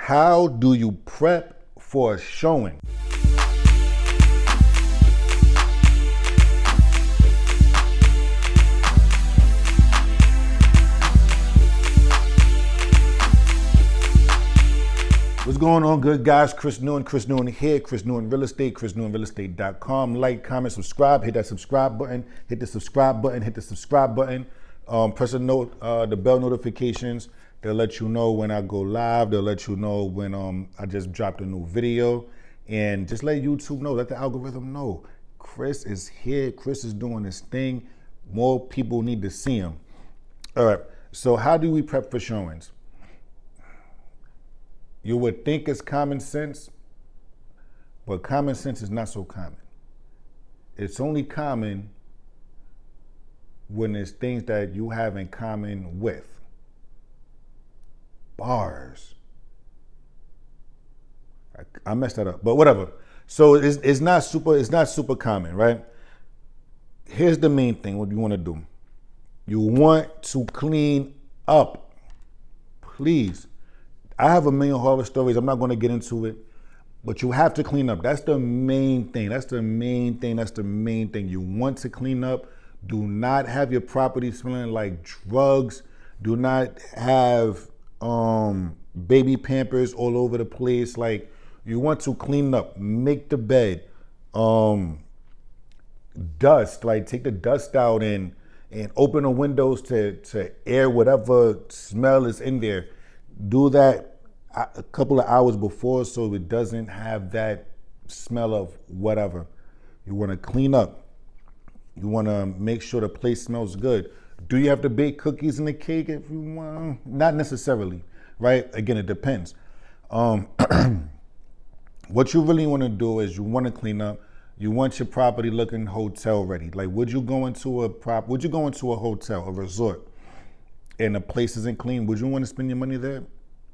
How do you prep for a showing? What's going on, good guys? Chris Newman here. Chris Newman Real Estate, chrisnewmanrealestate.com. Like, comment, subscribe. Hit that subscribe button. Hit the subscribe button. Hit the subscribe button. Press the bell notifications. They'll let you know when I go live. They'll let you know when I just dropped a new video. And just let YouTube know, let the algorithm know. Chris is here. Chris is doing his thing. More people need to see him. All right. So how do we prep for showings? You would think it's common sense, but common sense is not so common. It's only common when there's things that you have in common with. Bars. I messed that up, but whatever. So it's not super common, right? Here's the main thing, what you want to do. You want to clean up. Please. I have a million horror stories. I'm not going to get into it, but you have to clean up. That's the main thing. That's the main thing. You want to clean up. Do not have your property smelling like drugs. Do not have baby Pampers all over the place. Like, you want to clean up. Make the bed. Dust. Like, take the dust out and open the windows to air whatever smell is in there. Do that a couple of hours before so it doesn't have that smell of whatever. You want to clean up. You want to make sure the place smells good. Do you have to bake cookies and a cake if you want? Not necessarily, right? Again, it depends. What you really want to do is you want to clean up. You want your property looking hotel ready. Like, would you go into a hotel, a resort, and the place isn't clean? Would you want to spend your money there?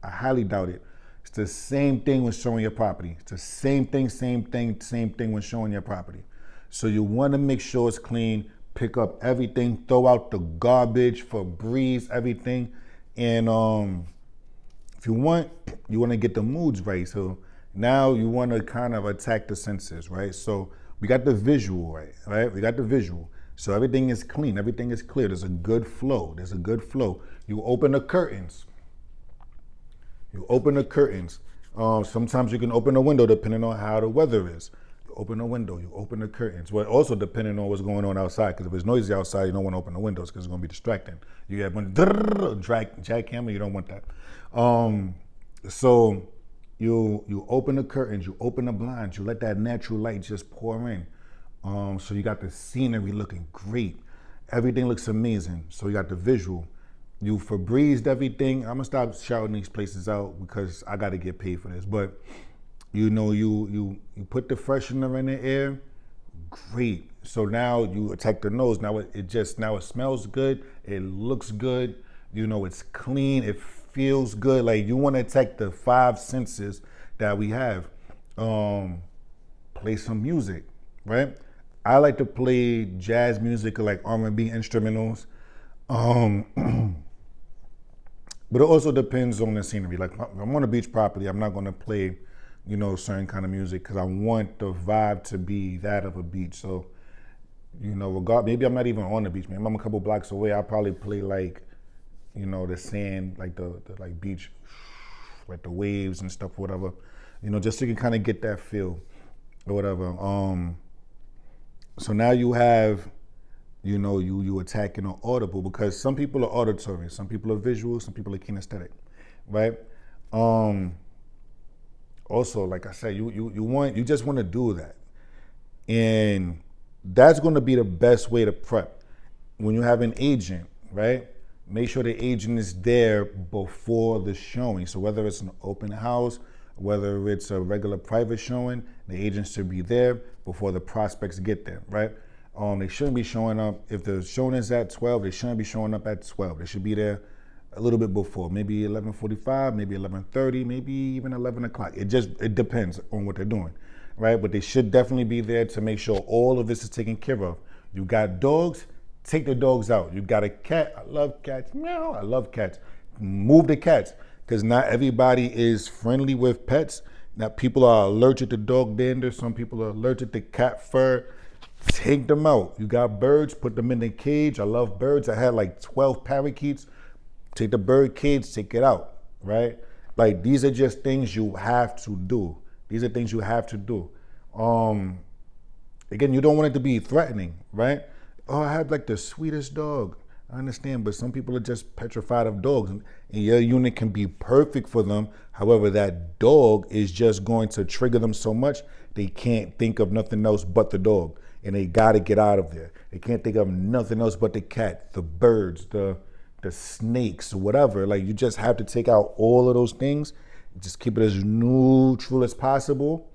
I highly doubt it. It's the same thing when showing your property. It's the same thing when showing your property. So you want to make sure it's clean, pick up everything, throw out the garbage, Febreze, everything. And if you want to get the moods right. So now you want to kind of attack the senses, right? So we got the visual, right? We got the visual. So everything is clean, everything is clear. There's a good flow. You open the curtains. Sometimes you can open a window depending on how the weather is. You open a window, you open the curtains. Well, also depending on what's going on outside, because if it's noisy outside, you don't want to open the windows because it's going to be distracting. You have one jackhammer, you don't want that. So you open the curtains, you open the blinds, you let that natural light just pour in. So you got the scenery looking great. Everything looks amazing. So you got the visual. You Febrezed everything. I'm gonna stop shouting these places out because I gotta get paid for this. But you put the freshener in the air, great. So now you attack the nose. Now it smells good. It looks good. It's clean. It feels good. Like, you want to attack the five senses that we have. Play some music, right? I like to play jazz music or like R&B instrumentals. But it also depends on the scenery. Like, if I'm on a beach property, I'm not going to play, certain kind of music because I want the vibe to be that of a beach. So, maybe I'm not even on the beach. Maybe I'm a couple blocks away. I'll probably play like, the sand, like the like beach, like the waves and stuff, whatever. Just so you can kind of get that feel or whatever. So now you have, you attacking an audible, because some people are auditory, some people are visual, some people are kinesthetic, right? Also, like I said, you just want to do that. And that's going to be the best way to prep. When you have an agent, right? Make sure the agent is there before the showing. So whether it's an open house, whether it's a regular private showing, the agent should be there before the prospects get there, right? They shouldn't be showing up. If the showing is at 12, they shouldn't be showing up at 12. They should be there a little bit before, maybe 11:45, maybe 11:30, maybe even 11 o'clock. It depends on what they're doing, right? But they should definitely be there to make sure all of this is taken care of. You got dogs, take the dogs out. You got a cat, I love cats, meow, I love cats. Move the cats. because not everybody is friendly with pets. Now people are allergic to dog dander. Some people are allergic to cat fur. Take them out. You got birds, put them in the cage. I love birds. I had like 12 parakeets. Take the bird cage, take it out, right? Like these are just things you have to do. These are things you have to do. Again, you don't want it to be threatening, right? Oh, I have like the sweetest dog. I understand, but some people are just petrified of dogs, and your unit can be perfect for them. However, that dog is just going to trigger them so much they can't think of nothing else but the dog, and they got to get out of there. They can't think of nothing else but the cat, the birds, the snakes, whatever. Like you just have to take out all of those things, just keep it as neutral as possible,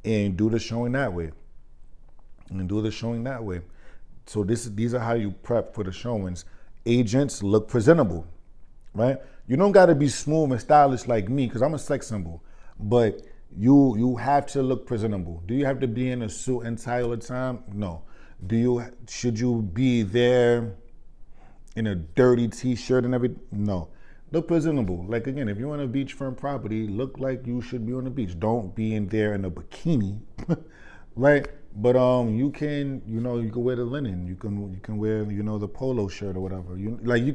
and do the showing that way. So these are how you prep for the showings. Agents look presentable, right? You don't got to be smooth and stylish like me because I'm a sex symbol, but you have to look presentable. Do you have to be in a suit and tie all the time? No. Should you be there in a dirty t-shirt and everything? No. Look presentable. Like again, if you're on a beachfront property, look like you should be on the beach. Don't be in there in a bikini, right? But you can wear the linen. You can wear the polo shirt or whatever. You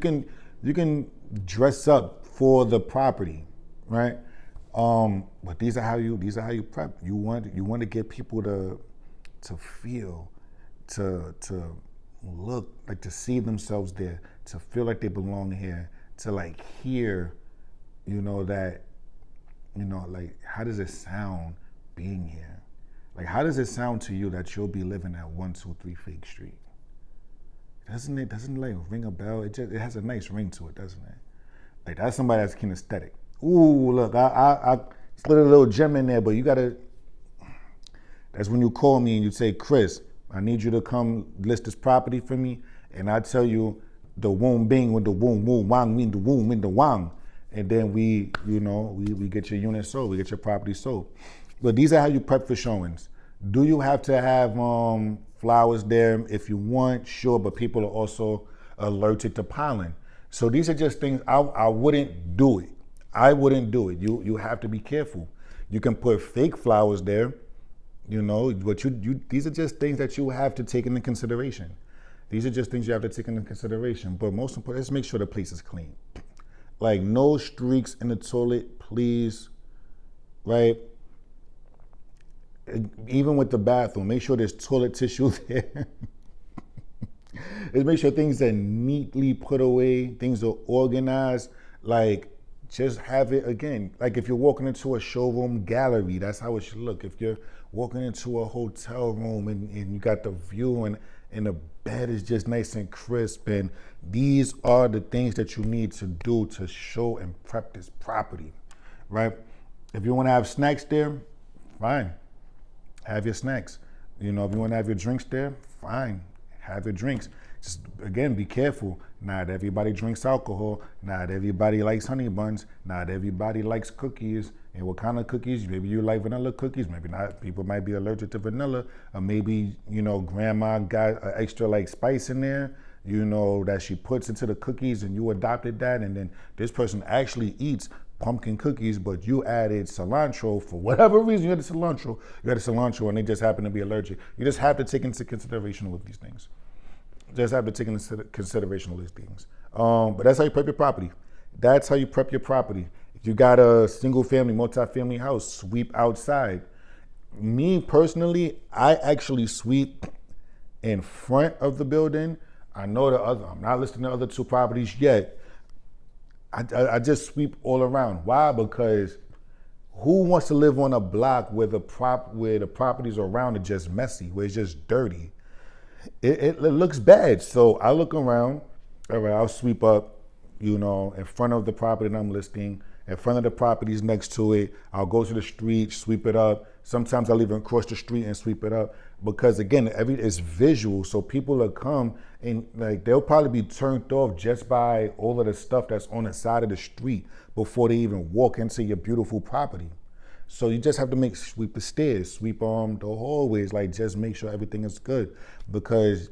can dress up for the property, right? But these are how you prep. You want to get people to feel, to look, like to see themselves there, to feel like they belong here, to like hear, that, like how does it sound being here? Like, how does it sound to you that you'll be living at 123 Fake Street? Doesn't it like ring a bell? It has a nice ring to it, doesn't it? Like that's somebody that's kinesthetic. Ooh, look, I slid a little gem in there, but you gotta. That's when you call me and you say, Chris, I need you to come list this property for me, and I tell you the womb bing with the womb wang mean the womb in the wang, and then we get your unit sold, we get your property sold. But these are how you prep for showings. Do you have to have flowers there if you want? Sure, but people are also allergic to pollen. So these are just things I wouldn't do it. I wouldn't do it. You have to be careful. You can put fake flowers there, but these are just things that you have to take into consideration. These are just things you have to take into consideration. But most important, let's make sure the place is clean. Like no streaks in the toilet, please, right? Even with the bathroom, make sure there's toilet tissue there. Let's make sure things are neatly put away, things are organized. Like, just have it again. Like if you're walking into a showroom gallery, that's how it should look. If you're walking into a hotel room and you got the view and the bed is just nice and crisp, and these are the things that you need to do to show and prep this property, right? If you want to have snacks there, fine. Have your snacks. If you want to have your drinks there, fine. Have your drinks. Just, again, be careful. Not everybody drinks alcohol. Not everybody likes honey buns. Not everybody likes cookies. And what kind of cookies? Maybe you like vanilla cookies. Maybe not. People might be allergic to vanilla. Or maybe, grandma got an extra like spice in there, that she puts into the cookies and you adopted that. And then this person actually eats pumpkin cookies, but you added cilantro for whatever reason. You added cilantro, and they just happen to be allergic. You just have to take into consideration with these things. But that's how you prep your property. That's how you prep your property. If you got a single family, multi-family house, sweep outside. Me personally, I actually sweep in front of the building. I'm not listing the other two properties yet. I just sweep all around. Why? Because who wants to live on a block where the properties around are just messy, where it's just dirty? It looks bad. So I look around. All right, I'll sweep up, in front of the property that I'm listing, in front of the properties next to it. I'll go to the street, sweep it up. Sometimes I'll even cross the street and sweep it up, because again, it's visual. So people will come and like they'll probably be turned off just by all of the stuff that's on the side of the street before they even walk into your beautiful property. So you just have to sweep the stairs, sweep the hallways, like just make sure everything is good, because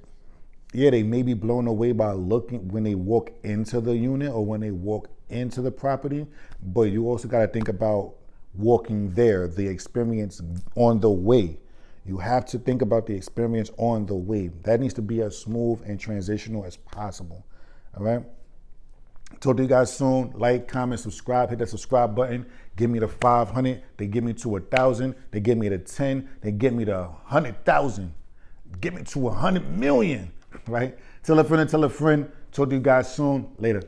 they may be blown away by looking when they walk into the unit or when they walk into the property, but you also got to think about walking there, the experience on the way. You have to think about the experience on the way. That needs to be as smooth and transitional as possible. All right. Talk to you guys soon. Like, comment, subscribe. Hit that subscribe button. Give me the 500. They give me to 1,000. They give me to 10. They get me to 100,000. Get me to 100 million. Right? Tell a friend and tell a friend. Talk to you guys soon. Later.